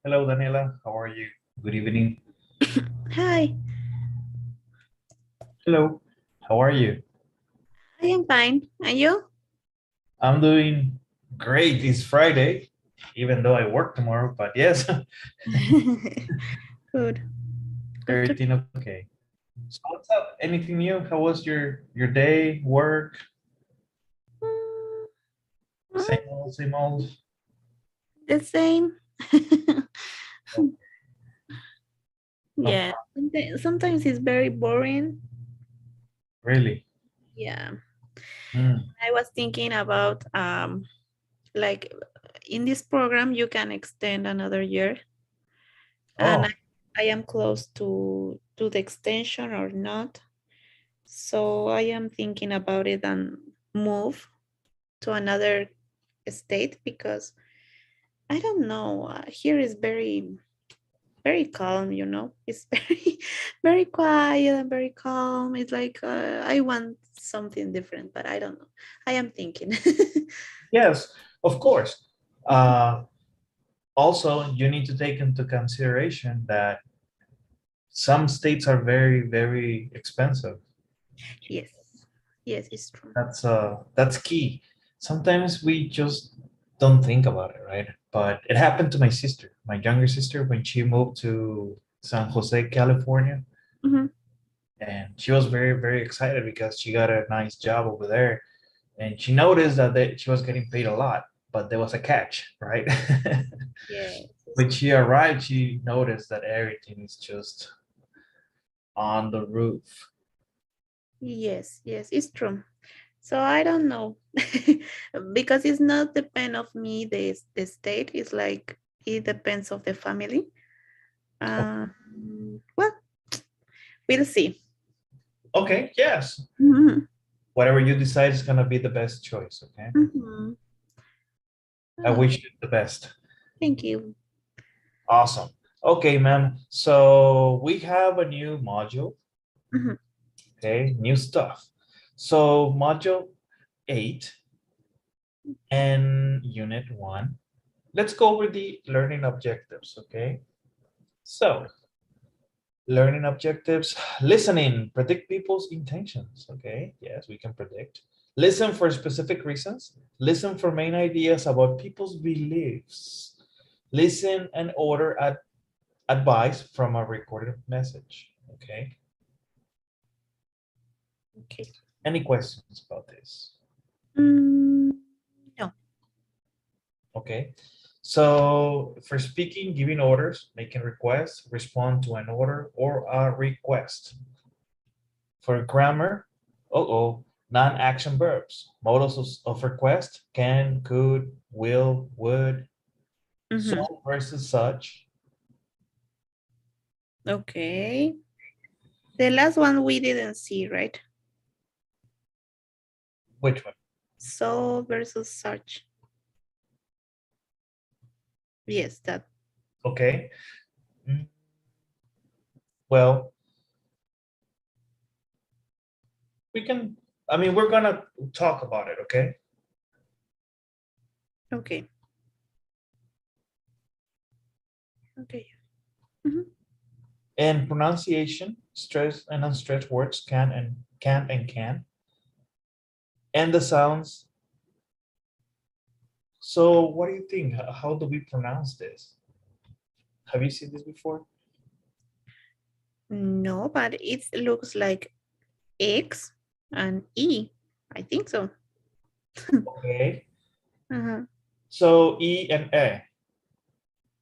Hello, Daniela. How are you? Good evening. Hi, Hello. How are you? I am fine. And you? I'm doing great. It's Friday, even though I work tomorrow, but yes, Good. Good to everything okay. So what's up? Anything new? How was your day, work? Mm, Same old, same old. the same. Oh, no Yeah. problem. Sometimes it's very boring. Really? Yeah. Mm. I was thinking about like in this program you can extend another year, and Oh, I am close to the extension or not. So I am thinking about it and move to another state because I don't know. Here is very calm, It's very quiet and very calm. It's like I want something different, but I don't know. I am thinking. yes, of course. Uh, Also, you need to take into consideration that some states are very, very expensive. Yes, yes, it's true. That's key. Sometimes we just don't think about it, right? But it happened to my sister, my younger sister, when she moved to San Jose, California, Mhm. and she was very, very excited because she got a nice job over there, and she noticed that she was getting paid a lot, but there was a catch, right? Yes, When she arrived, she noticed that everything is just on the roof. yes, yes, it's true. So I don't know because it's not depend of me. The state is like it depends of the family. Well, we'll see. Okay, yes. Mhm. Whatever you decide is gonna be the best choice, okay? Mhm. I Oh, wish you the best. thank you. Awesome. Okay, ma'am. So we have a new module, Mhm. okay? New stuff. So module 8 and unit 1. Let's go over the learning objectives, okay? So learning objectives, listening, predict people's intentions, okay? Yes, we can predict. Listen for specific reasons. Listen for main ideas about people's beliefs. Listen and order advice from a recorded message, okay? Okay. Any questions about this? Mm, no. Okay. So for speaking, giving orders, making requests, respond to an order or a request. For grammar, non-action verbs, modals of request, can, could, will, would, Mhm. so versus such. Okay. The last one we didn't see, right? Which one? So versus such. Yes, that. Okay. Mm, Well, we can, I mean, we're gonna talk about it, okay? Okay. Okay. Mhm. And pronunciation, stressed and unstressed words can. And the sounds. So what do you think? How do we pronounce this? Have you seen this before? No, but it looks like X and E. I think so. Okay. Uh-huh. So E and A.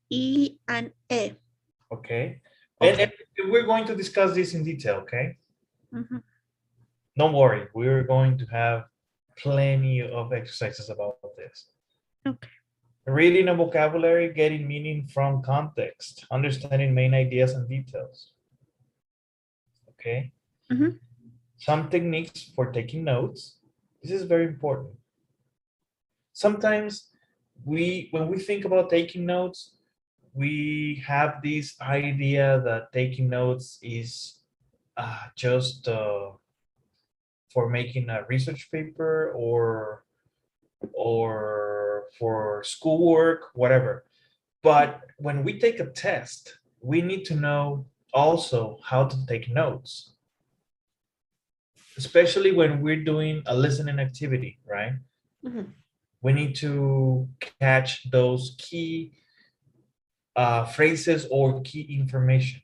E and E. Okay. And Okay. we're going to discuss this in detail, okay? Mhm. Don't worry. We're going to have plenty of exercises about this. Okay. Reading a vocabulary, getting meaning from context, understanding main ideas and details. Okay. Mhm. Some techniques for taking notes. This is very important. Sometimes when we think about taking notes, we have this idea that taking notes is just for making a research paper or for schoolwork, whatever. But when we take a test, we need to know also how to take notes, especially when we're doing a listening activity, right? Mhm. We need to catch those key phrases or key information.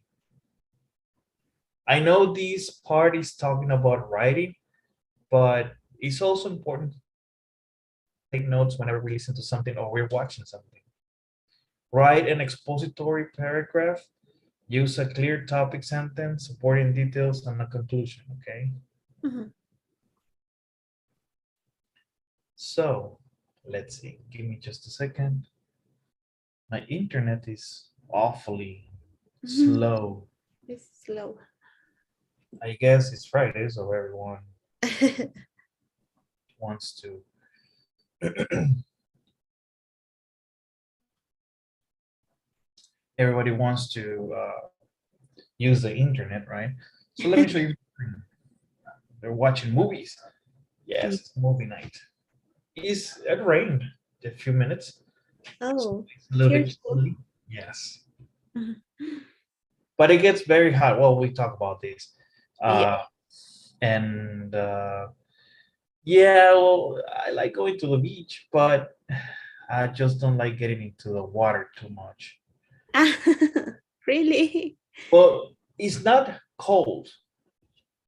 I know this part is talking about writing, but it's also important to take notes whenever we listen to something or we're watching something. Write an expository paragraph. Use a clear topic sentence, supporting details, and a conclusion, okay? Mhm. So, let's see. Give me just a second. My internet is awfully Mhm. slow. It's slow. I guess it's Friday, so everyone wants to everybody wants to use the internet, right? So let me show you. They're watching movies. Yes, it's movie night. It rained a few minutes, so Oh, it's a little here bit too. chilly. Yes, Mhm. but it gets very hot. Well, we talk about this, Yeah. uh, and yeah, well, I like going to the beach, but I just don't like getting into the water too much. Really? Well, it's not cold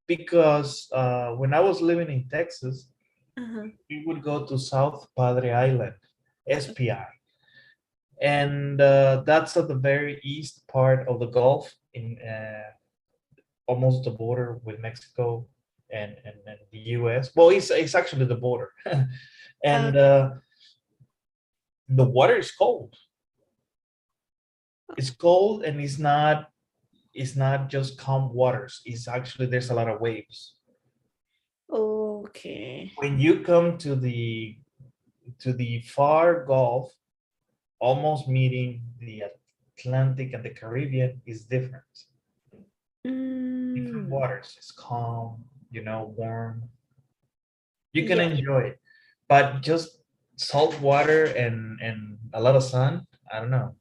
because when I was living in Texas, Uh-huh. we would go to South Padre Island, SPI, and that's at the very east part of the Gulf in almost the border with Mexico and the US. Well, it's actually the border. And the water is cold. It's cold and it's not just calm waters. It's actually there's a lot of waves. Okay. When you come to the far Gulf, almost meeting the Atlantic and the Caribbean is different. Different Mm, waters. It's calm, warm. You can yeah. enjoy it, but just salt water and a lot of sun. I don't know.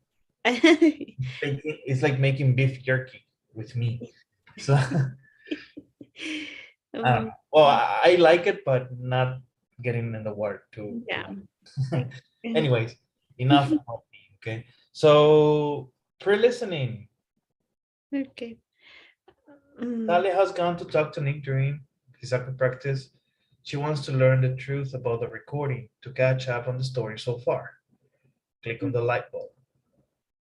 It's like making beef jerky with me. So I don't know. Well, Okay. I like it, but not getting in the water too Yeah. much. Okay. Anyways, enough about me. Okay. So pre-listening. Okay. Mm, Talia has gone to talk to Nick during his soccer practice. She wants to learn the truth about the recording to catch up on the story so far. Click on the light bulb.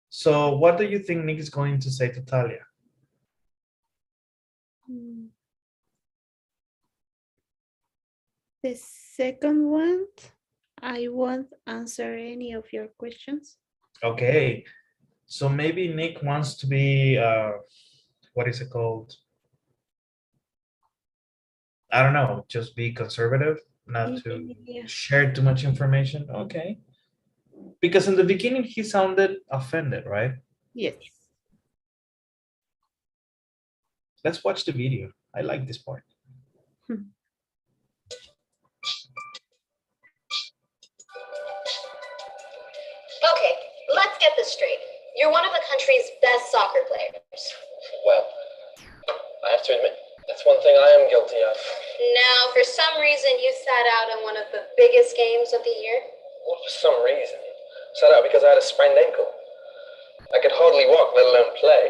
So what do you think Nick is going to say to Talia? mm. The second one, I won't answer any of your questions. Okay, so maybe Nick wants to be, what is it called? I don't know, just be conservative, not to Yeah. share too much information. Okay. Because in the beginning, he sounded offended, right? Yes. Let's watch the video. I like this part. Hmm. Okay, let's get this straight. You're one of the country's best soccer players. Well, I have to admit, that's one thing I am guilty of. Now, for some reason, you sat out in one of the biggest games of the year. Well, for some reason. Sat out because I had a sprained ankle. I could hardly walk, let alone play.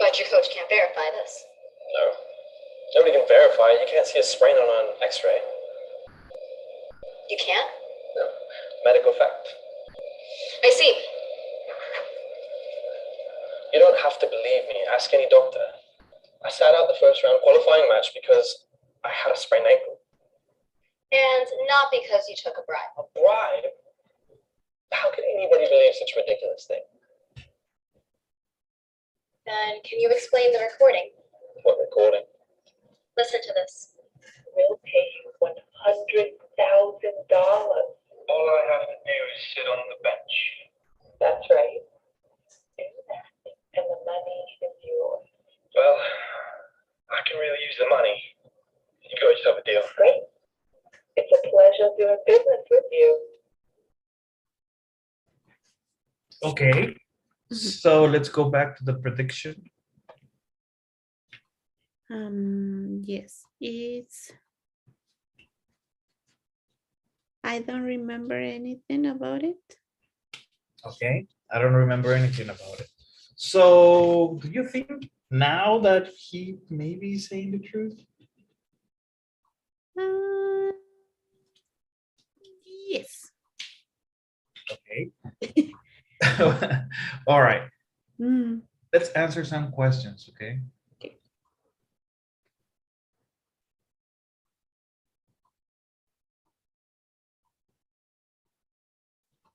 But your coach can't verify this. No. Nobody can verify it. You can't see a sprain on an x-ray. You can't? No. Medical fact. I see. You don't have to believe me. Ask any doctor. I sat out the first round qualifying match because I had a sprained ankle. And not because you took a bribe. A bribe? How could anybody believe such a ridiculous thing? Then can you explain the recording? What recording? Listen to this. We'll pay you $100,000. All I have to do is sit on the bench. That's right. Do that, and the money is yours. Well, I can really use the money. You got yourself a deal. Great. It's a pleasure doing business with you. Okay. So let's go back to the prediction. Yes, it's. I don't remember anything about it. Okay. I don't remember anything about it. So do you think now that he may be saying the truth? Yes. Okay. All right. Mm, Let's answer some questions, okay? Okay.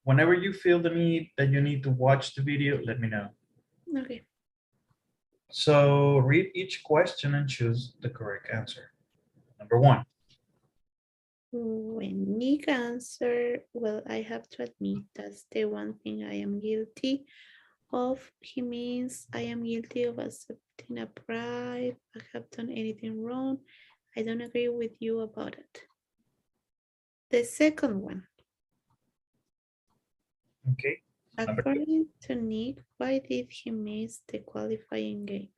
Whenever you feel the need that you need to watch the video, let me know. Okay. So read each question and choose the correct answer. Number 1. When Nick answered, well, I have to admit that's the one thing I am guilty of. He means I am guilty of accepting a bribe. I have done anything wrong. I don't agree with you about it. The second one. Okay. Number 2. According to Nick, why did he miss the qualifying game?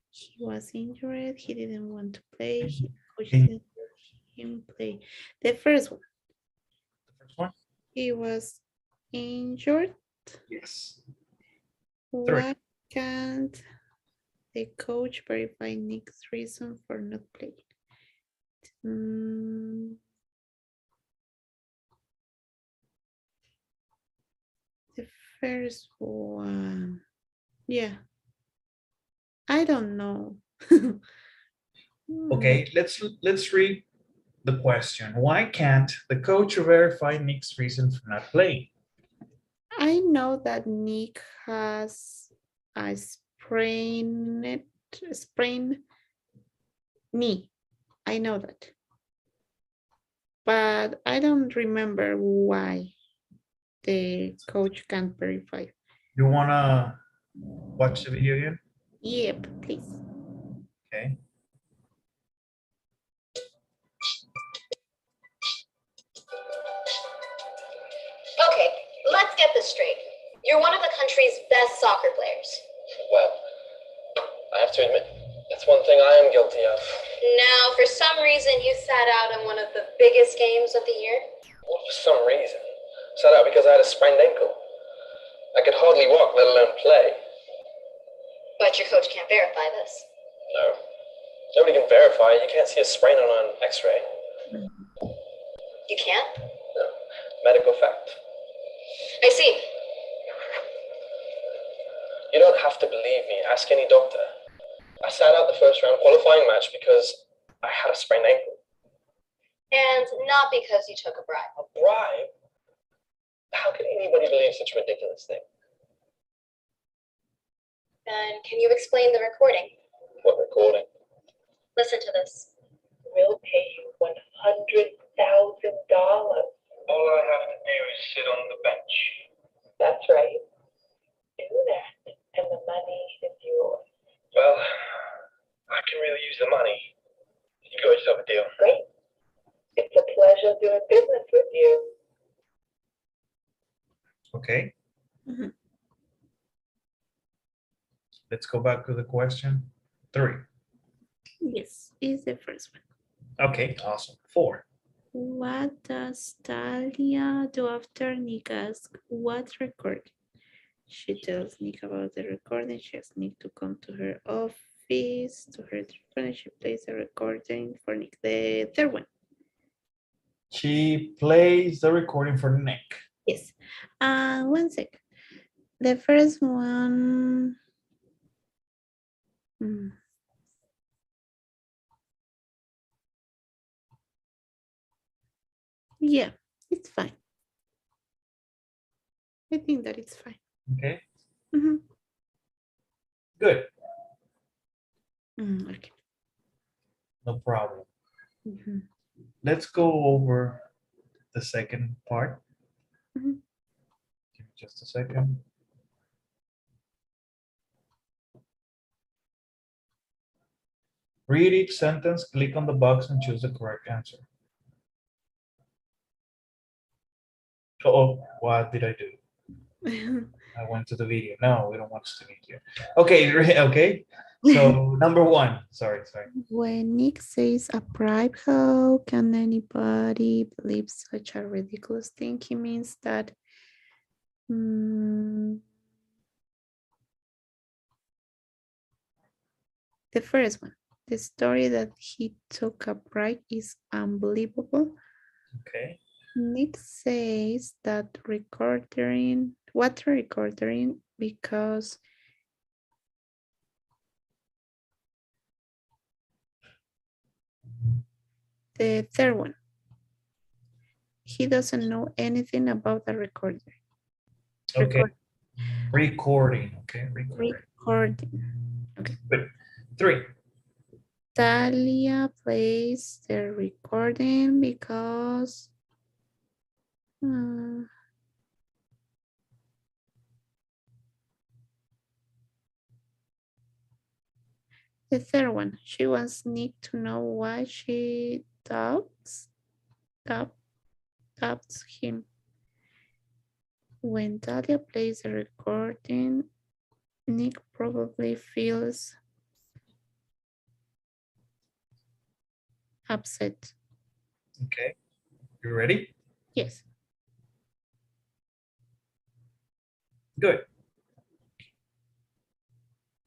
He was injured. He didn't want to play. His coach didn't let him play. The first one. The first one? He was injured. Yes. Why can't the coach verify Nick's reason for not playing? The first one. Yeah. I don't know. Okay, let's read the question. Why can't the coach verify Nick's reason for not playing? I know that Nick has a sprained knee. I know that. But I don't remember why the coach can't verify. You wanna watch the video again? Yep, please. Okay. Okay, let's get this straight. You're one of the country's best soccer players. Well, I have to admit, that's one thing I am guilty of. Now, for some reason, you sat out in one of the biggest games of the year. Well, for some reason. Sat out because I had a sprained ankle. I could hardly walk, let alone play. But your coach can't verify this. No. Nobody can verify. You can't see a sprain on an x-ray. You can't? No. Medical fact. I see. You don't have to believe me. Ask any doctor. I sat out the first round qualifying match because I had a sprained ankle. And not because you took a bribe. A bribe? How can anybody believe such a ridiculous thing? Then can you explain the recording? What recording? Listen to this. We'll pay you $100,000. All I have to do is sit on the bench. That's right. Do that, and the money is yours. Well, I can really use the money. You got yourself a deal. Great. It's a pleasure doing business with you. Okay. Mhm. Let's go back to the question 3. Yes, it's the first one. Okay, awesome. 4. What does Talia do after Nick asks what recording? She tells Nick about the recording. She asks Nick to come to her office, to her recording. She plays the recording for Nick. The third one. She plays the recording for Nick. Yes. 1 second. The first one. Yeah, it's fine. I think that it's fine. Okay, Mhm. good. Okay. No problem. Mhm. Let's go over the second part. Mhm. Give me just a second. Read each sentence, click on the box and choose the correct answer. Oh, what did I do? I went to the video. No, we don't want to meet you. Okay, okay. So number one. Sorry. When Nick says a bribe, how can anybody believe such a ridiculous thing? He means that the first one, the story that he took a bribe is unbelievable. Okay. Nick says that recording because the third one, he doesn't know anything about the recorder. Okay. Recording. Okay. Recording. Okay. Good. 3. Talia plays the recording because the third one, she wants Nick to know why she doubts him. When Talia plays the recording, Nick probably feels upset. Okay. You ready? Yes. Good.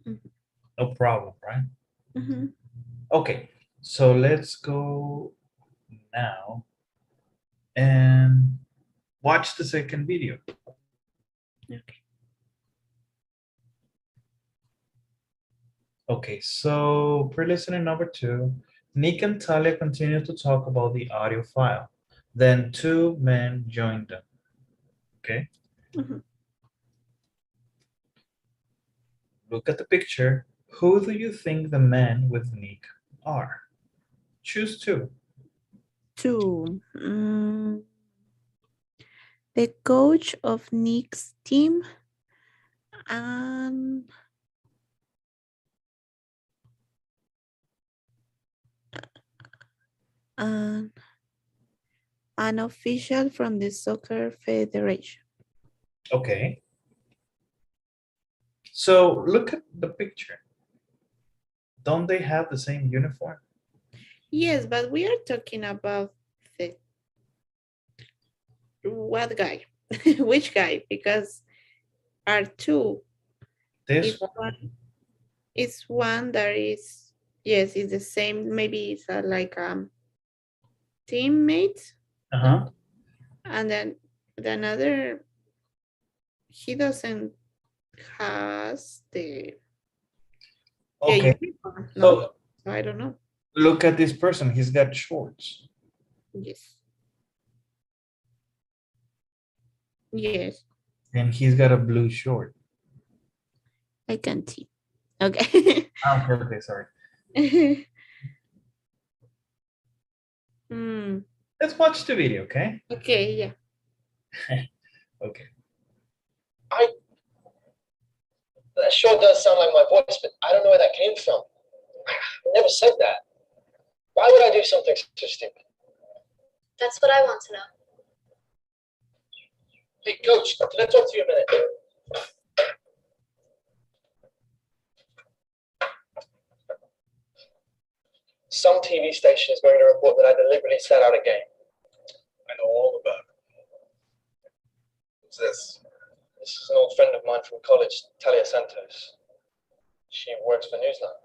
Mhm. No problem, right? Mhm. Okay. So let's go now and watch the second video. Okay. Okay, so pre-listening number 2, Nick and Talia continue to talk about the audio file. Then 2 men join them. Okay. Mhm. Look at the picture. Who do you think the men with Nick are? Choose 2. 2. The coach of Nick's team and an official from the soccer federation. Okay. So look at the picture. Don't they have the same uniform? Yes, but we are talking about the what guy? Which guy? Because are 2. This one? It's one that is, yes, it's the same. Maybe it's like teammate. Uh-huh. And then the another, he doesn't has the Okay. uniform, no? So So I don't know. look at this person. He's got shorts. Yes. Yes, And he's got a blue short. I can see. Okay. Okay, sorry. Let's watch the video, okay? Okay, yeah. Okay. That sure does sound like my voice, but I don't know where that came from. I never said that. Why would I do something so stupid? That's what I want to know. Hey, coach, can I talk to you a minute? Some TV station is going to report that I deliberately sat out a game. I know all about it. Who's this? This is an old friend of mine from college, Talia Santos. She works for Newsline.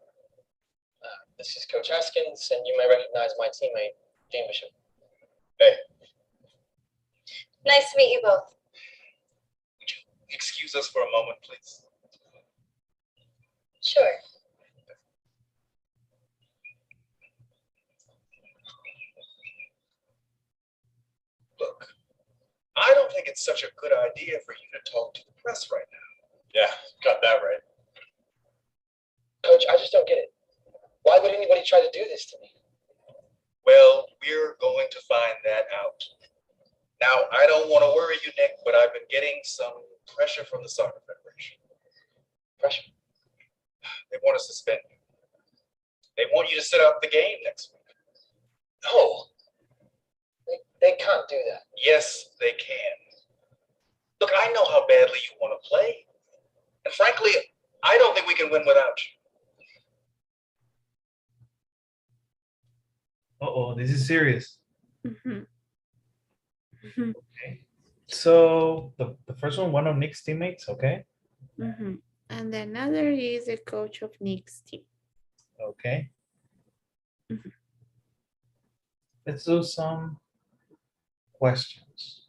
This is Coach Haskins, and you may recognize my teammate, Dean Bishop. Hey. Nice to meet you both. Would you excuse us for a moment, please? Sure. Look, I don't think it's such a good idea for you to talk to the press right now. Yeah, got that right. Coach, I just don't get it. Why would anybody try to do this to me? Well, we're going to find that out. Now, I don't want to worry you, Nick, but I've been getting some pressure from the Soccer Federation. Pressure? They want to suspend you. They want you to sit out the game next week. No. They can't do that. Yes, they can. Look, I know how badly you want to play. And frankly, I don't think we can win without you. Uh-oh, this is serious. Mhm. Mhm. Okay. So the first one of Nick's teammates, okay? Mhm. And another is the coach of Nick's team. Okay. Mhm. Let's do some questions.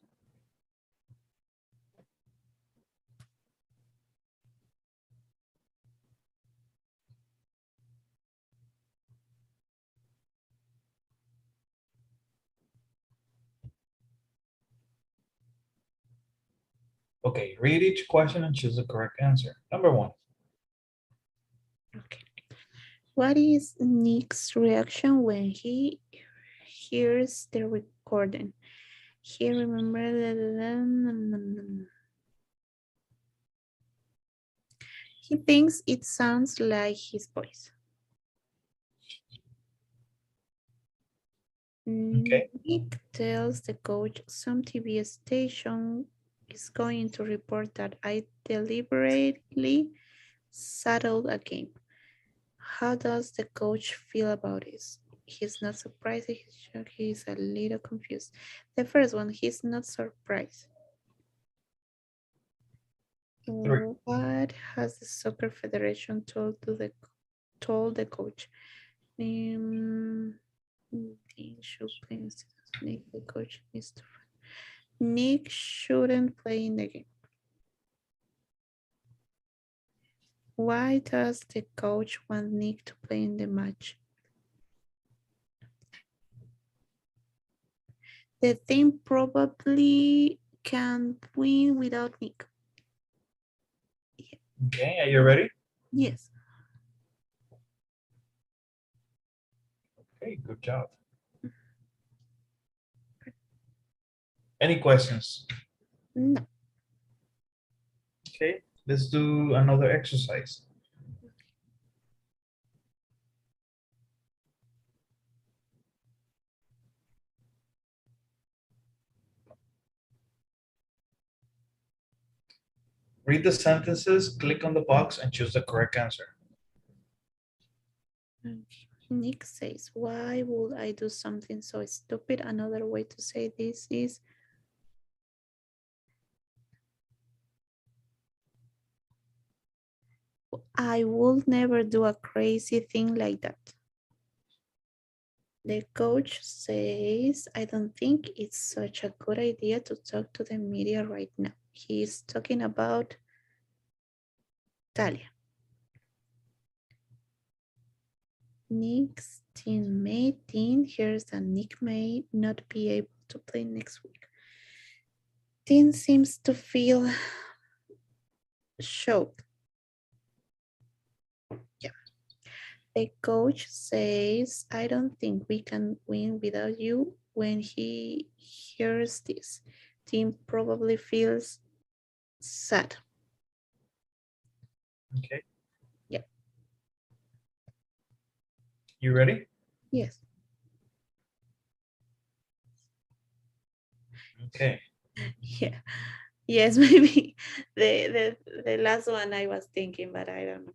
Okay, read each question and choose the correct answer. Number 1. Okay. What is Nick's reaction when he hears the recording? He remembers. He thinks it sounds like his voice. Okay. Nick tells the coach some TV station is going to report that I deliberately settled a game. How does the coach feel about this? He's not surprised, he's shocked, he's a little confused. The first one, he's not surprised. 3. What has the soccer federation told the coach? He should play instead of Nick. The coach needs to. Nick shouldn't play in the game. Why does the coach want Nick to play in the match? The team probably can win without Nick. Okay, are you ready? Yes. Okay, good job. Any questions? No. Okay, let's do another exercise. Read the sentences, click on the box, and choose the correct answer. Nick says, why would I do something so stupid? Another way to say this is, I would never do a crazy thing like that. The coach says, I don't think it's such a good idea to talk to the media right now. He's talking about Talia. Nick's teammate Dean hears that Nick may not be able to play next week. Dean seems to feel shocked. Yeah. The coach says, I don't think we can win without you. When he hears this, Dean probably feels sad. Okay. Yeah. You ready? Yes. Okay. Yeah. Yes, maybe the last one I was thinking, but I don't know.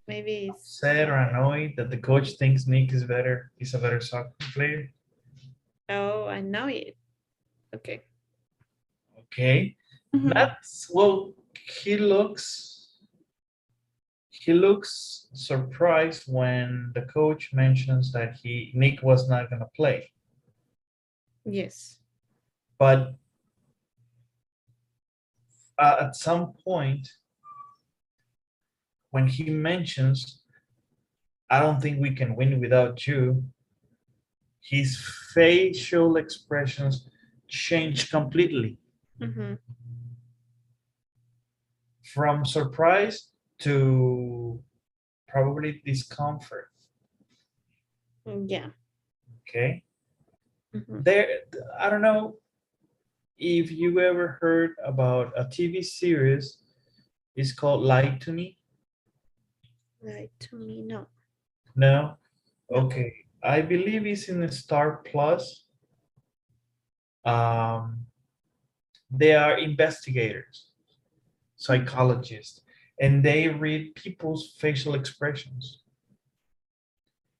Maybe it's Sad or annoyed that the coach thinks Nick is better. He's a better soccer player. oh, I know it. Okay. Okay. Mhm. That's well. He looks surprised when the coach mentions that Nick was not gonna play. Yes. But at some point, when he mentions, I don't think we can win without you, his facial expressions change completely Mhm. from surprise to probably discomfort. Yeah. Okay. Mhm. There, I don't know if you ever heard about a TV series. It's called Lie to Me. Like to me, no. No? No. Okay. I believe it's in Star Plus. Um, They are investigators, psychologists, and they read people's facial expressions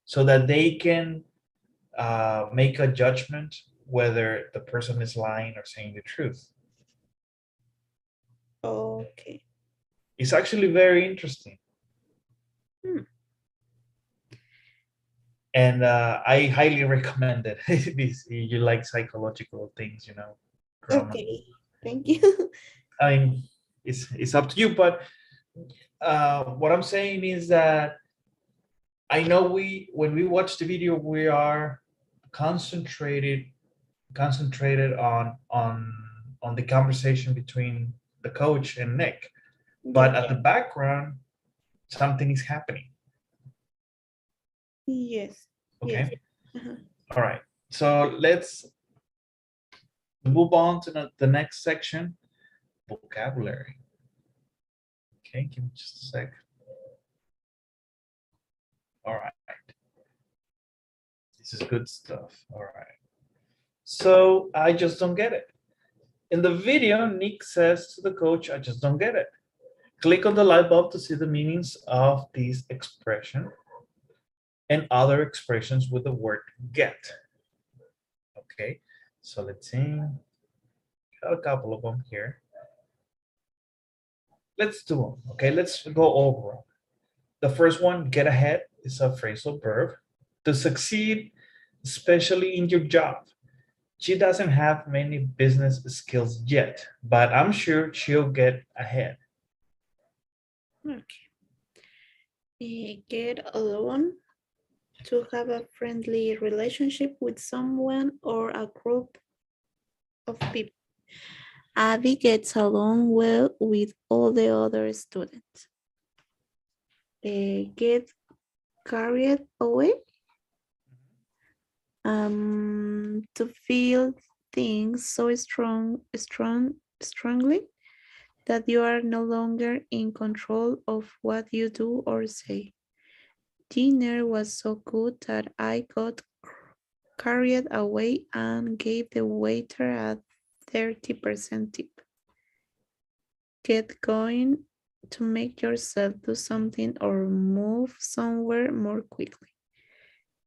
so that they can make a judgment whether the person is lying or saying the truth. Okay. It's actually very interesting. And I highly recommend it if you like psychological things, you know. Drama. Okay. Thank you. I mean, it's up to you, but what I'm saying is that I know when we watch the video, we are concentrated on the conversation between the coach and Nick, but at the background, something is happening. Yes. Okay. Yes. Uh-huh. All right. So let's move on to the next section, vocabulary. Okay, give me just a sec. All right. This is good stuff. All right. So I just don't get it. In the video, Nick says to the coach, I just don't get it. Click on the light bulb to see the meanings of this expression and other expressions with the word get. Okay, so let's see. Got a couple of them here. Let's do them. Okay, let's go over them. The first one, get ahead, is a phrasal verb. To succeed, especially in your job. She doesn't have many business skills yet, but I'm sure she'll get ahead. Okay. Get along, to have a friendly relationship with someone or a group of people. Abby gets along well with all the other students. Get carried away. To feel things so strongly that you are no longer in control of what you do or say. Dinner was so good that I got carried away and gave the waiter a 30% tip. Get going, to make yourself do something or move somewhere more quickly.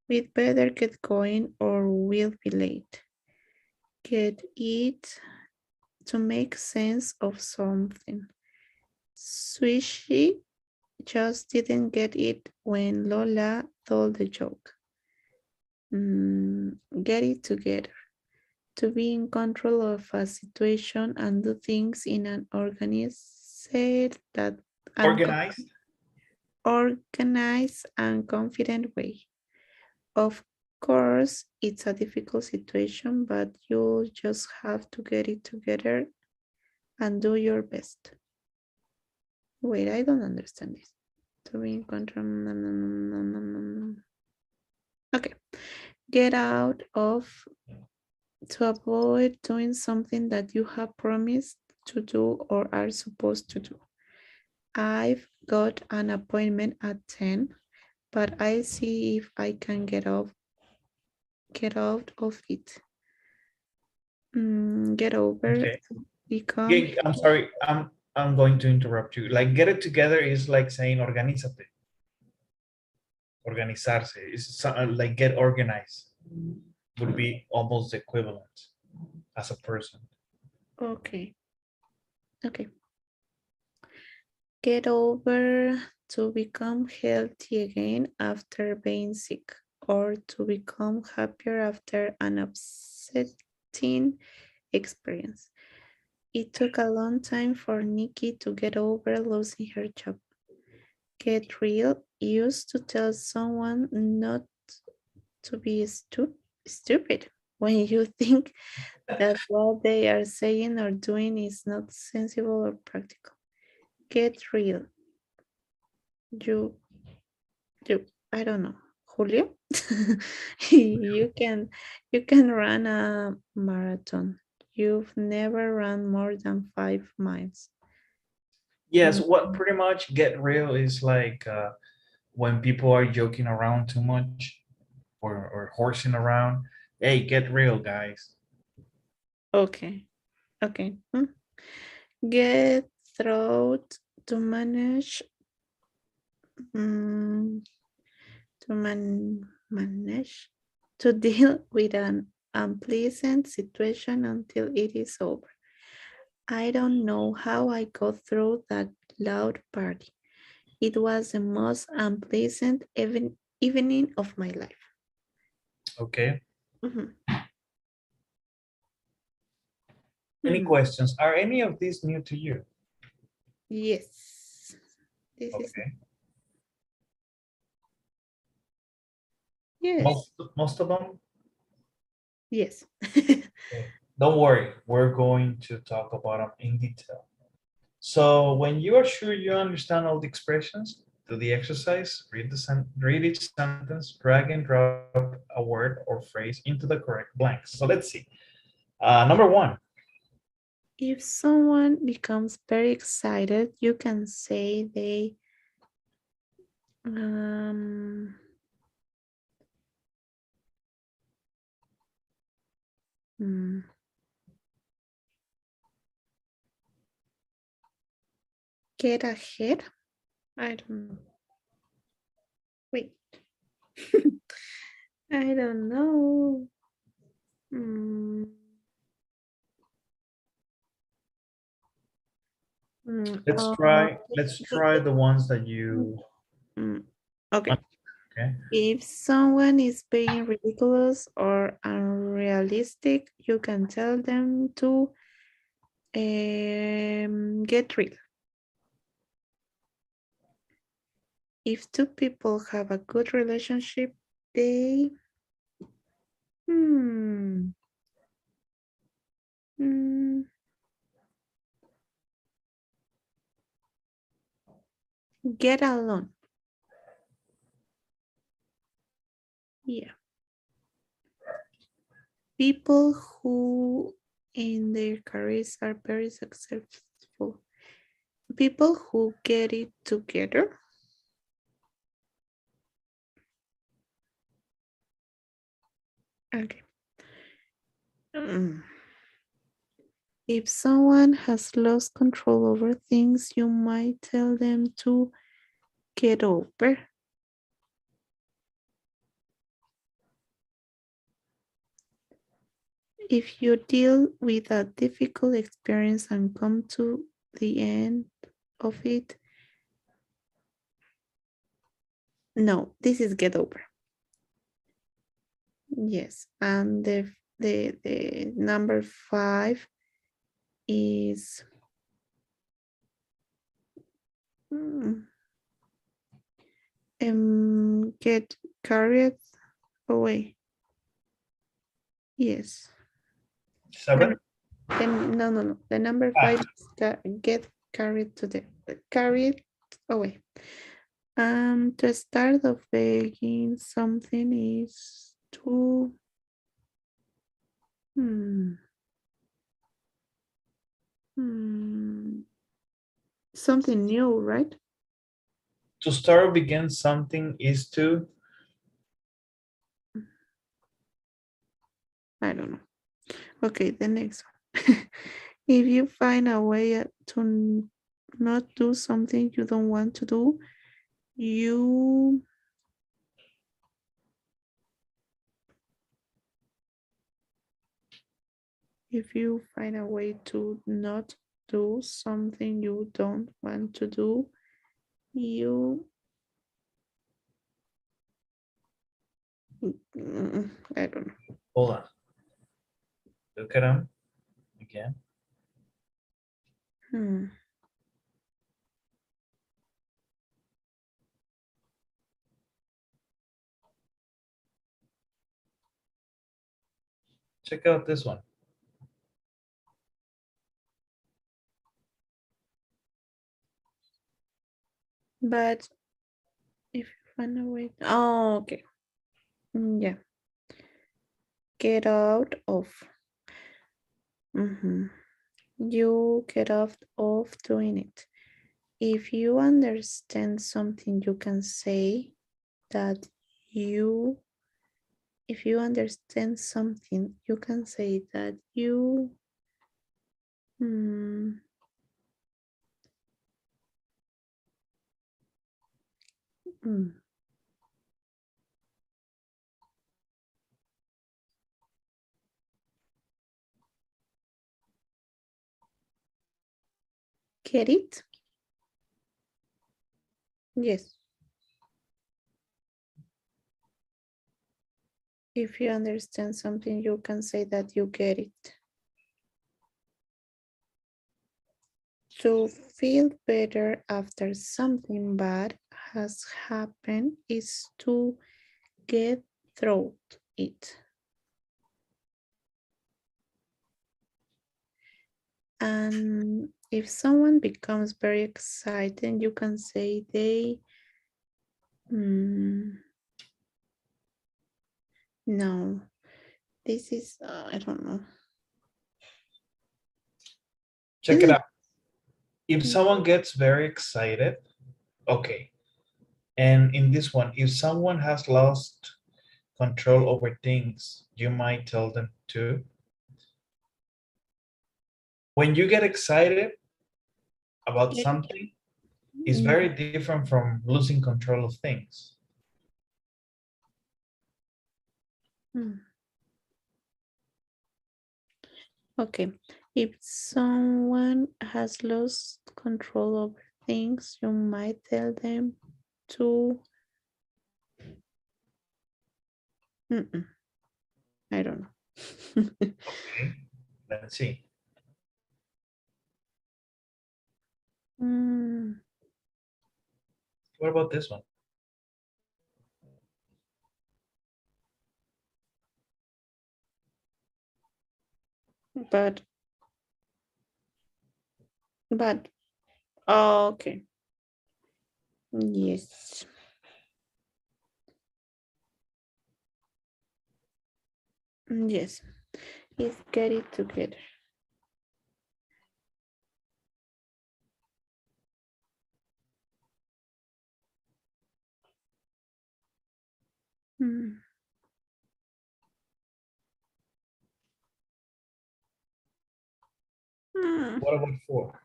We'd better get going or we'll be late. Get it, to make sense of something. Swishy just didn't get it when Lola told the joke. Get it together, to be in control of a situation and do things in an organized and confident way. Of course, it's a difficult situation, but you'll just have to get it together and do your best. Wait, I don't understand this. To be in control. Okay. Get out of, to avoid doing something that you have promised to do or are supposed to do. I've got an appointment at 10, but I'll see if I can get out of it. Get over. Okay. Become. Yeah, I'm sorry. I'm going to interrupt you. Like, get it together is like saying organízate. Organizarse. It's like get organized. Would be almost equivalent as a person. Okay. Okay. Get over, to become healthy again after being sick, or to become happier after an upsetting experience. It took a long time for Nikki to get over losing her job. Get real, used to tell someone not to be stupid when you think that what they are saying or doing is not sensible or practical. Get real. You, I don't know, Julio. you can run a marathon. You've never run more than 5 miles. Yes, what pretty much get real is like when people are joking around too much or horsing around. Hey, get real, guys. Okay. Okay. Get through to manage manage to deal with an unpleasant situation until it is over. I don't know how I got through that loud party. It was the most unpleasant evening of my life. Okay. Mhm. Any Hmm. questions? Are any of these new to you? Yes. This is Okay. yes. Most of them? Yes. Okay. Don't worry, we're going to talk about them in detail. So when you are sure you understand all the expressions, do the exercise, read each sentence, drag and drop a word or phrase into the correct blanks. So let's see. Number one. If someone becomes very excited, you can say they um, hmm, get ahead. I don't know. Wait. I don't know. Hmm, Let's try get- the ones that you mm, okay. okay. If someone is being ridiculous or unrealistic, you can tell them to get real. If two people have a good relationship, they hmm, hmm, get along. Yeah. People who in their careers are very successful. People who get it together. Okay. Mm. If someone has lost control over things, you might tell them to get over. If you deal with a difficult experience and come to the end of it, no, this is get over. Yes, and the number 5 is get carried away. Yes. 7. No. The number Ah, 5 is get carried to the carried away. To start of begging something is to hmm, hmm, something new, right? to start or begin something is to I don't know. Okay, the next one. If you find a way to not do something you don't want to do, you if you find a way to not do something you don't want to do, you I don't know. hold on. Look at them again. Hmm. Check out this one. But if you find a way, oh, okay, yeah, get out of. You get out of doing it. If you understand something, you can say that you. If you understand something, you can say that you Hmm. Hmm. Get it? Yes. If you understand something, you can say that you get it. To feel better after something bad has happened is to get through it. And if someone becomes very excited, you can say they, no, this is, I don't know. Check it out. If Mm. someone gets very excited, okay. And in this one, if someone has lost control over things, you might tell them to. When you get excited about Get it? something, it's very different from losing control of things. Okay, if someone has lost control over things, you might tell them to. I don't know. Okay, let's see. What about this one? But, oh, okay. Yes. Yes. Let's get it together. Hmm. What about 4?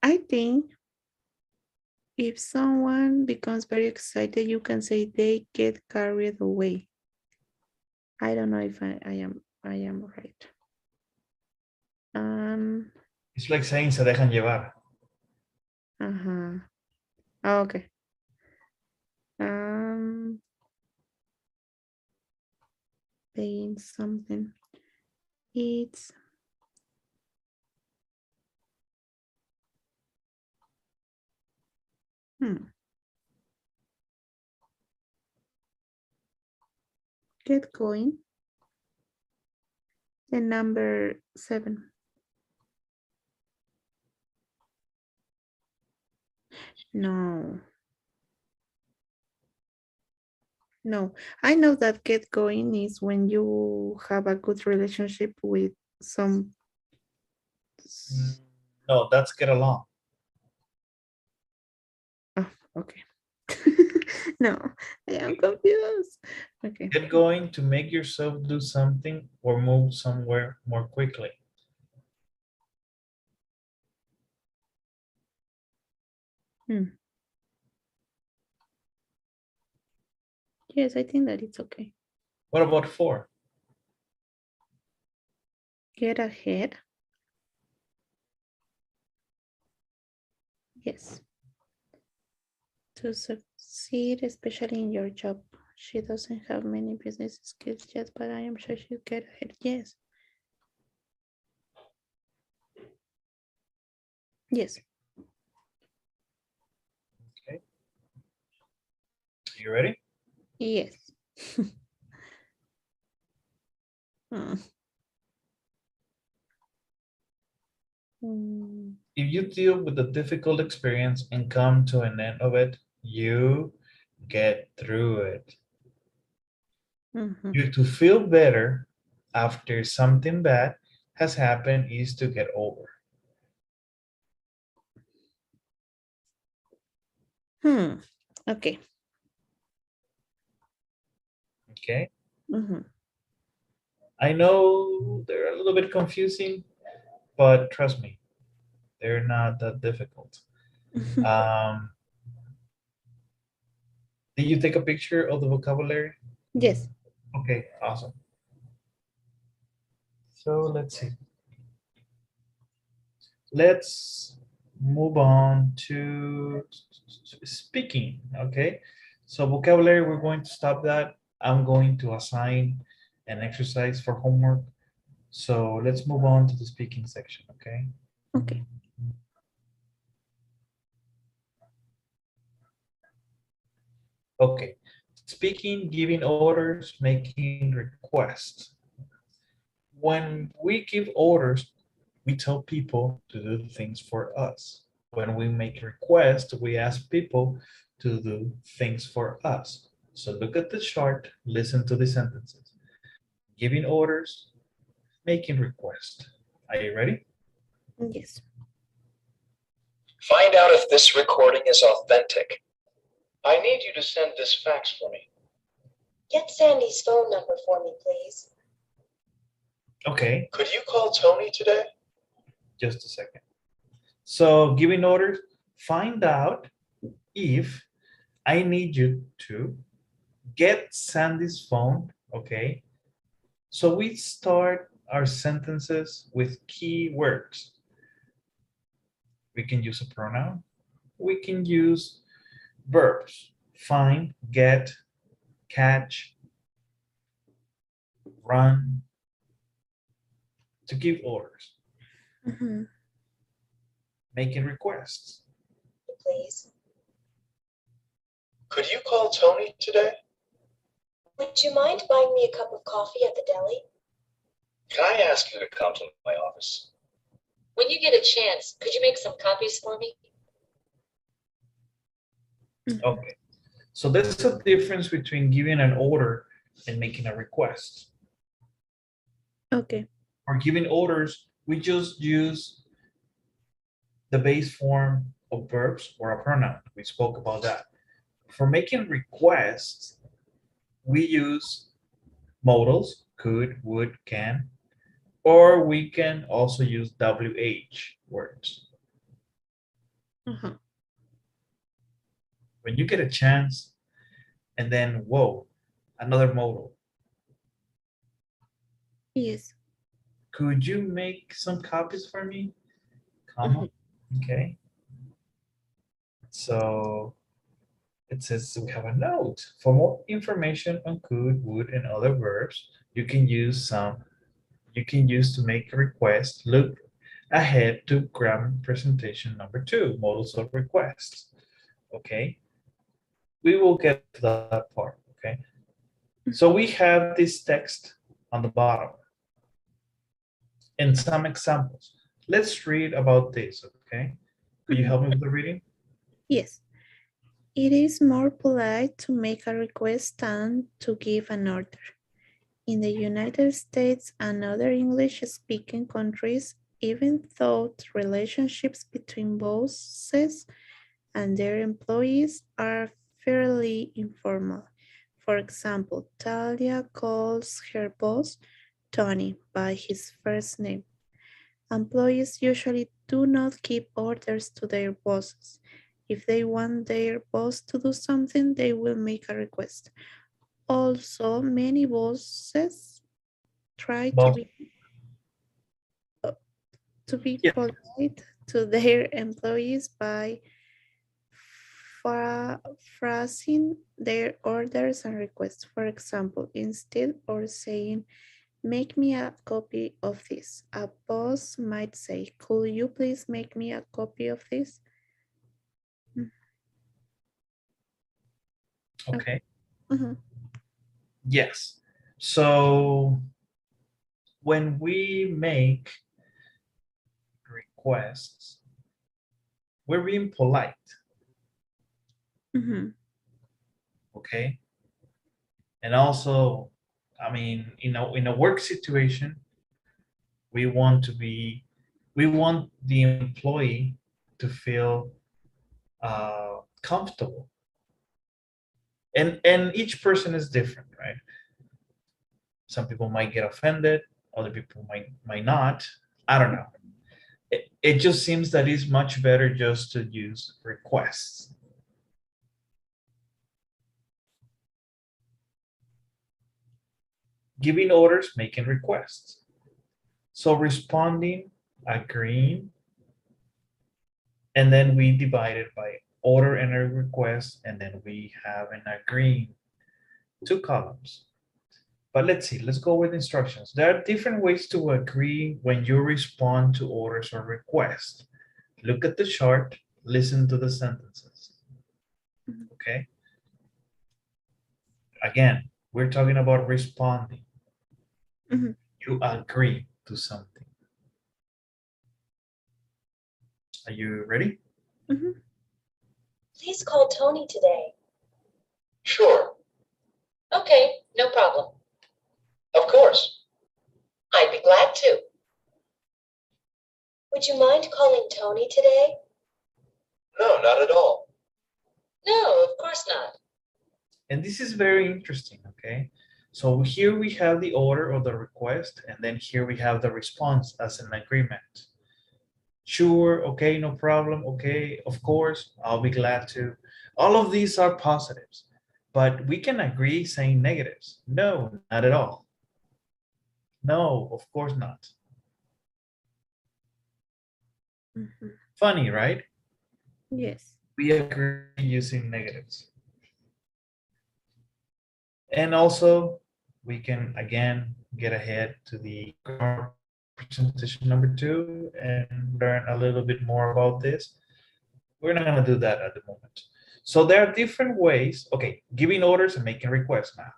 I think if someone becomes very excited, you can say they get carried away. I don't know if I am right. It's like saying se dejan llevar. Okay. Paying something. It's get going. The number 7. No. No, I know that get going is when you have a good relationship with some. No, that's get along. Oh, okay. No, I am confused. Okay. Get going to make yourself do something or move somewhere more quickly. Yes, I think that it's okay. What about 4? Get ahead. Yes. To succeed, especially in your job. She doesn't have many business skills yet, but I am sure she'll get ahead. Yes. Yes. Okay. You ready? Yes. If you deal with a difficult experience and come to an end of it, you get through it. You to feel better after something bad has happened is to get over. Okay. Okay. Mhm. I know they're a little bit confusing, but trust me, they're not that difficult. Um, did you take a picture of the vocabulary? Yes. Okay, awesome. So let's see. Let's move on to speaking. Okay, so vocabulary, we're going to stop that. I'm going to assign an exercise for homework. So let's move on to the speaking section. Okay. Okay. Okay. Speaking, giving orders, making requests. When we give orders, we tell people to do things for us. When we make requests, we ask people to do things for us. So look at the chart, listen to the sentences. Giving orders, making requests. Are you ready? Yes. Find out if this recording is authentic. I need you to send this fax for me. Get Sandy's phone number for me, please. Okay, Could you call Tony today? just a second. So giving orders, find out if I need you to get Sandy's phone, okay? So we start our sentences with key words. We can use a pronoun. We can use verbs. Find, get, catch, run, to give orders. Mhm. Making requests. Please. Could you call Tony today? Would you mind buying me a cup of coffee at the deli? Can I ask you to come to my office? When you get a chance, could you make some copies for me? Mhm. Okay. So there's a difference between giving an order and making a request. Okay. For giving orders, we just use the base form of verbs or a pronoun. We spoke about that. For making requests, we use modals, could, would, can, or we can also use WH words. Uh-huh. When you get a chance, and then, whoa, another modal. Yes. Could you make some copies for me? Comma, okay. So it says we have a note. For more information on could, would, and other verbs, you can use to make a request. Look ahead to grammar presentation number 2, models of requests. Okay, we will get to that part. Okay, so we have this text on the bottom and some examples. Let's read about this. Okay, could you help me with the reading? Yes. It is more polite to make a request than to give an order. In the United States and other English-speaking countries, even though relationships between bosses and their employees are fairly informal. For example, Talia calls her boss Tony by his first name. Employees usually do not give orders to their bosses. If they want their boss to do something, they will make a request. Also, many bosses try to Boss. be Yeah. polite to their employees by phrasing their orders and requests. For example, instead of saying, "Make me a copy of this," a boss might say, "Could you please make me a copy of this?" Okay. Mhm. Yes. So when we make requests, we're being polite. Mhm. Okay. And also, I mean, in a work situation, we want the employee to feel comfortable. And each person is different, right? Some people might get offended, other people might not. I don't know. It just seems that it's much better just to use requests. Giving orders, making requests. So responding, agreeing, and then we divide it by order and a request, and then we have an agreeing, 2 columns. But let's see, let's go with instructions. There are different ways to agree when you respond to orders or requests. Look at the chart, listen to the sentences. Okay. Again, we're talking about responding. Mhm. You agree to something. Are you ready? Mhm. Please call Tony today. Sure, Okay, no problem. of course. I'd be glad to. Would you mind calling Tony today? No, not at all. No, of course not. And this is very interesting, okay? So here we have the order or the request, and then here we have the response as an agreement. Sure, okay, no problem, okay, of course, I'll be glad to. All of these are positives, but we can agree saying negatives. No, not at all. No, of course not. Mhm. Funny, right? Yes. We agree using negatives. And also, we can again get ahead to the grammar presentation number 2 and learn a little bit more about this. We're not going to do that at the moment. So there are different ways, okay, giving orders and making requests now.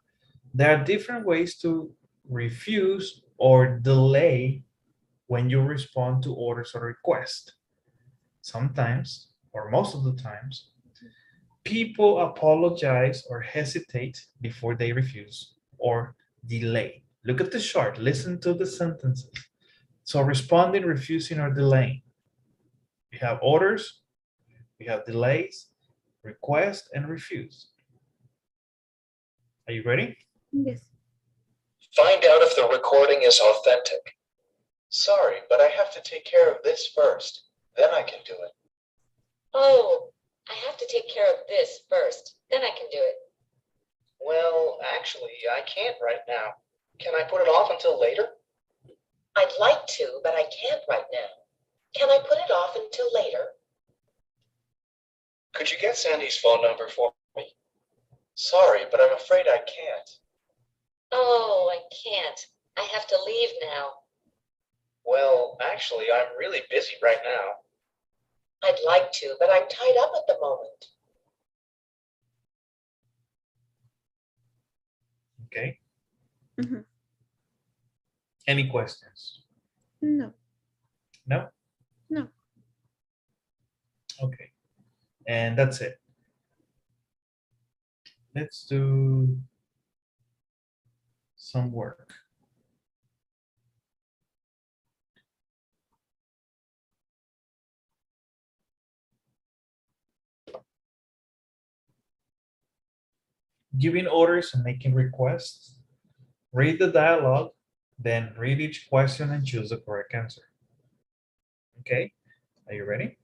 There are different ways to refuse or delay when you respond to orders or requests. Sometimes, or most of the times, people apologize or hesitate before they refuse or delay. Look at the chart, listen to the sentences. So responding, refusing, or delaying. We have orders, we have delays, request, and refuse. Are you ready? Yes. Find out if the recording is authentic. Sorry, but I have to take care of this first. Then I can do it. Oh, I have to take care of this first. Then I can do it. Well, actually, I can't right now. Can I put it off until later? I'd like to, but I can't right now. Can I put it off until later? Could you get Sandy's phone number for me? Sorry, but I'm afraid I can't. Oh, I can't. I have to leave now. Well, actually, I'm really busy right now. I'd like to, but I'm tied up at the moment. Okay. Mhm. Any questions? No. No? No. Okay. And that's it. Let's do some work. Giving orders and making requests. Read the dialogue, then read each question and choose the correct answer. Okay, are you ready?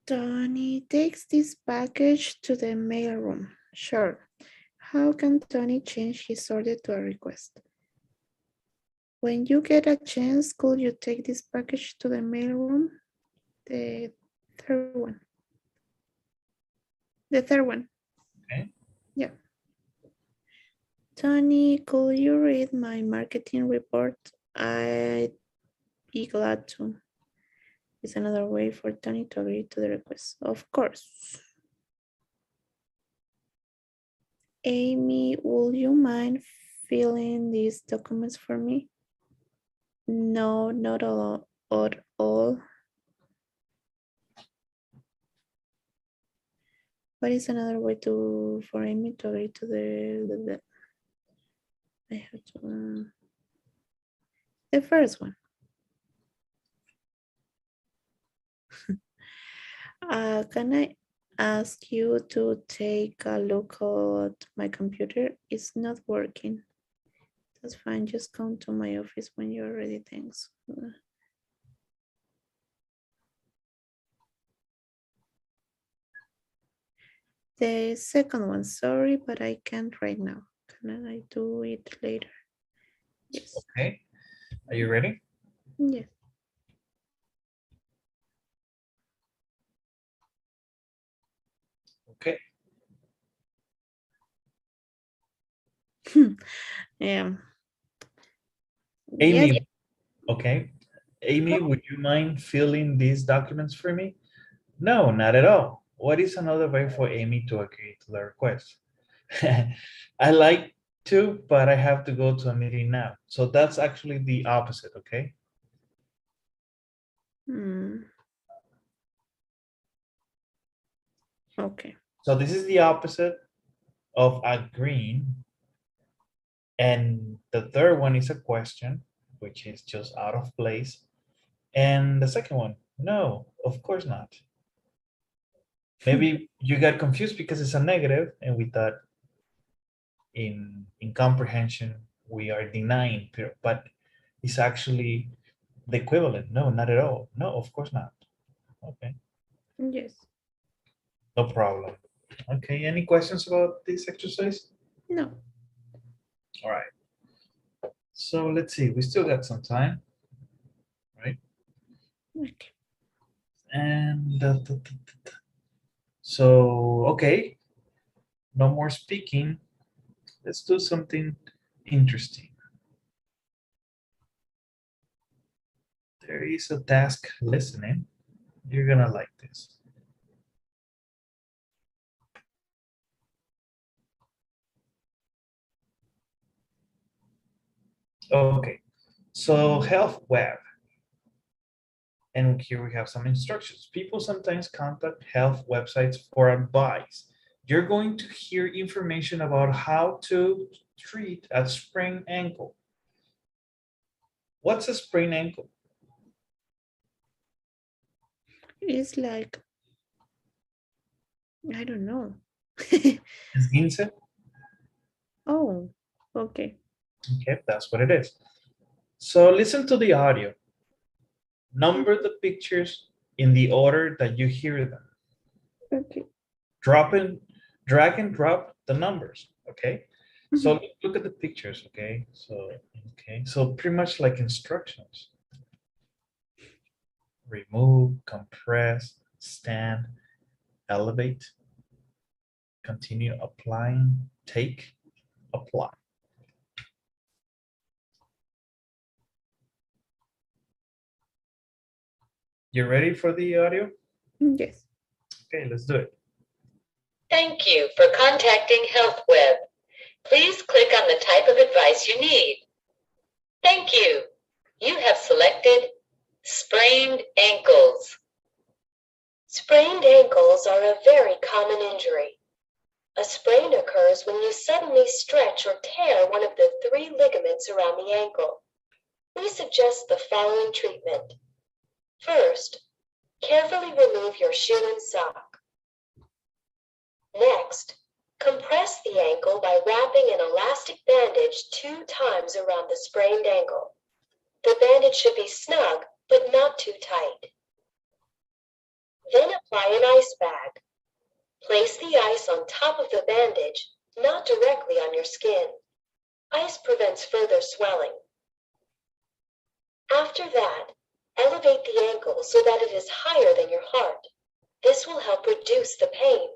Tony takes this package to the mailroom. Sure. How can Tony change his order to a request? When you get a chance, could you take this package to the mailroom? The third one. The third one. Okay. Yeah. Tony, could you read my marketing report? I'd be glad to. Is another way for Tony to agree to the request. Of course. Amy, would you mind filling these documents for me? No, not all. At all. What is another way for Amy to agree to the I have to the first one. Can I ask you to take a look at my computer? It's not working. That's fine. Just come to my office when you're ready. Thanks. The second one, sorry, but I can't right now. Can I do it later? Yes. Okay, are you ready? Yes. Okay, Yeah. Amy, Yes. okay. Amy, would you mind filling these documents for me? No, not at all. What is another way for Amy to agree to the request? I like to, but I have to go to a meeting now. So that's actually the opposite, okay? Okay. So this is the opposite of agreeing. And the third one is a question, which is just out of place. And the second one, no, of course not. Maybe you got confused because it's a negative and we thought in comprehension, we are denying, but it's actually the equivalent. No, not at all. No, of course not. Okay, Yes. no problem. Okay, any questions about this exercise? No. All right. So let's see, we still got some time, right? Okay. And so, okay, no more speaking. Let's do something interesting. There is a task listening. You're gonna like this. Okay, so health web. And here we have some instructions. People sometimes contact health websites for advice. You're going to hear information about how to treat a sprained ankle. What's a sprained ankle? It's like, I don't know. Esguince? Oh, okay. Okay, that's what it is. So listen to the audio. Number the pictures in the order that you hear them. Okay. Drag and drop the numbers, okay? So Mhm. look at the pictures, okay? So pretty much like instructions. Remove, compress, stand, elevate, continue applying, take, apply. You ready for the audio? Yes. Okay, let's do it. Thank you for contacting HealthWeb. Please click on the type of advice you need. Thank you. You have selected sprained ankles. Sprained ankles are a very common injury. A sprain occurs when you suddenly stretch or tear one of the 3 ligaments around the ankle. We suggest the following treatment. First, carefully remove your shoe and sock. Next, compress the ankle by wrapping an elastic bandage 2 times around the sprained ankle. The bandage should be snug, but not too tight. Then apply an ice bag. Place the ice on top of the bandage, not directly on your skin. Ice prevents further swelling. After that, elevate the ankle so that it is higher than your heart. This will help reduce the pain.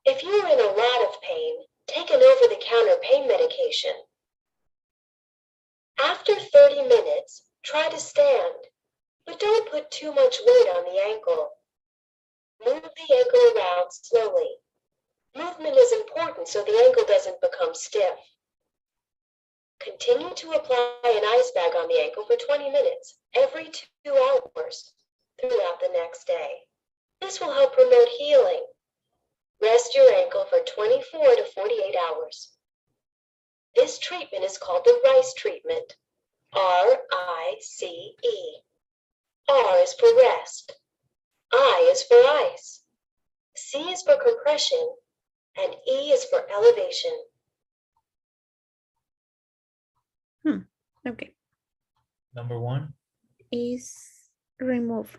If you are in a lot of pain, take an over-the-counter pain medication. After 30 minutes, try to stand, but don't put too much weight on the ankle. Move the ankle around slowly. Movement is important so the ankle doesn't become stiff. Continue to apply an ice bag on the ankle for 20 minutes every 2 hours throughout the next day. This will help promote healing. Rest your ankle for 24 to 48 hours. This treatment is called the RICE treatment. R-I-C-E. R is for rest. I is for ice. C is for compression, and E is for elevation. Okay. Number 1. Is remove,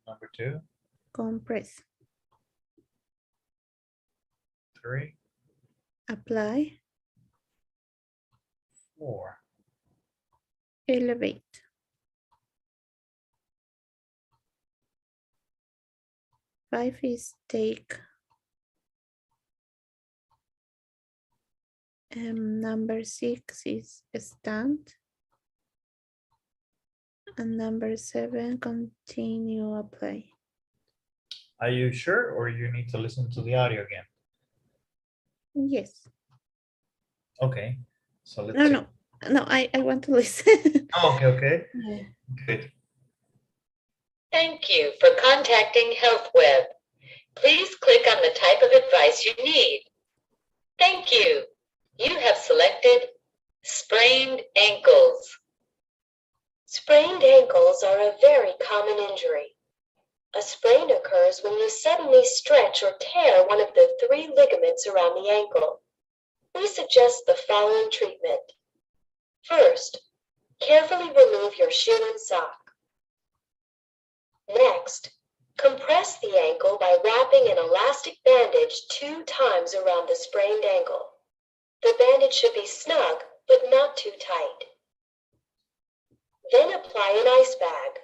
Number 2. compress, 3. apply, 4. elevate. Five is take. Number 6 is stand. And number 7, continue apply. Are you sure, or you need to listen to the audio again? Yes. Okay. So let's No, see. no, I want to listen. Oh, okay. Yeah. Good. Thank you for contacting HealthWeb. Please click on the type of advice you need. Thank you. You have selected sprained ankles. Sprained ankles are a very common injury. A sprain occurs when you suddenly stretch or tear one of the 3 ligaments around the ankle. We suggest the following treatment. First, carefully remove your shoe and sock. Next, compress the ankle by wrapping an elastic bandage 2 times around the sprained ankle. The bandage should be snug, but not too tight. Then apply an ice bag.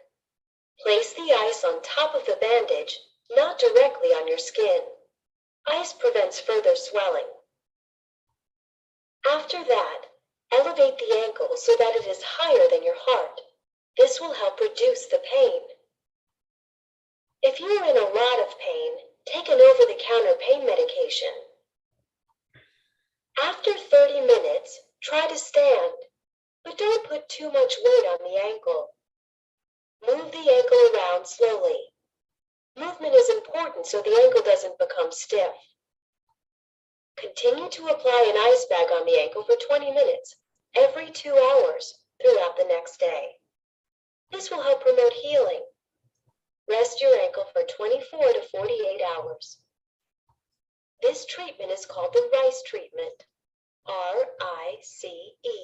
Place the ice on top of the bandage, not directly on your skin. Ice prevents further swelling. After that, elevate the ankle so that it is higher than your heart. This will help reduce the pain. If you are in a lot of pain, take an over-the-counter pain medication. After 30 minutes, try to stand, but don't put too much weight on the ankle. Move the ankle around slowly. Movement is important so the ankle doesn't become stiff. Continue to apply an ice bag on the ankle for 20 minutes, every 2 hours, throughout the next day. This will help promote healing. Rest your ankle for 24 to 48 hours. This treatment is called the RICE treatment. R-I-C-E.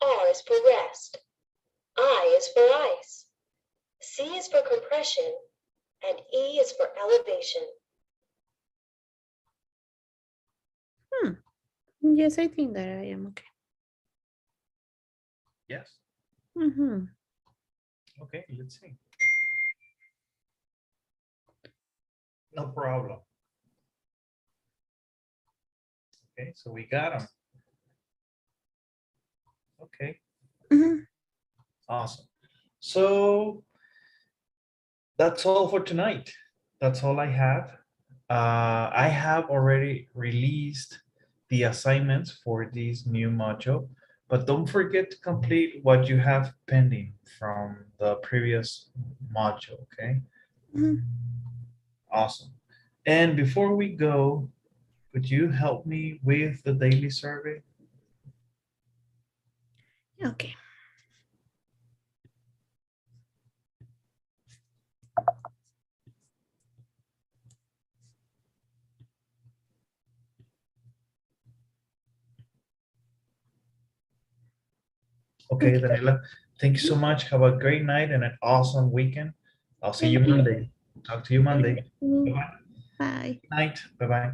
R is for rest. I is for ice. C is for compression, and E is for elevation. Yes, I think that I am okay. Yes. Okay, let's see. No problem. Okay, so we got them. Okay, awesome. So that's all for tonight. That's all I have. I have already released the assignments for this new module, but don't forget to complete what you have pending from the previous module, okay? Awesome. And before we go, could you help me with the daily survey? Okay. Okay, Daniela, thank you so much. Have a great night and an awesome weekend. I'll see you Thank you. Monday. Talk to you Monday. Bye-bye. Bye. Good night. Bye-bye.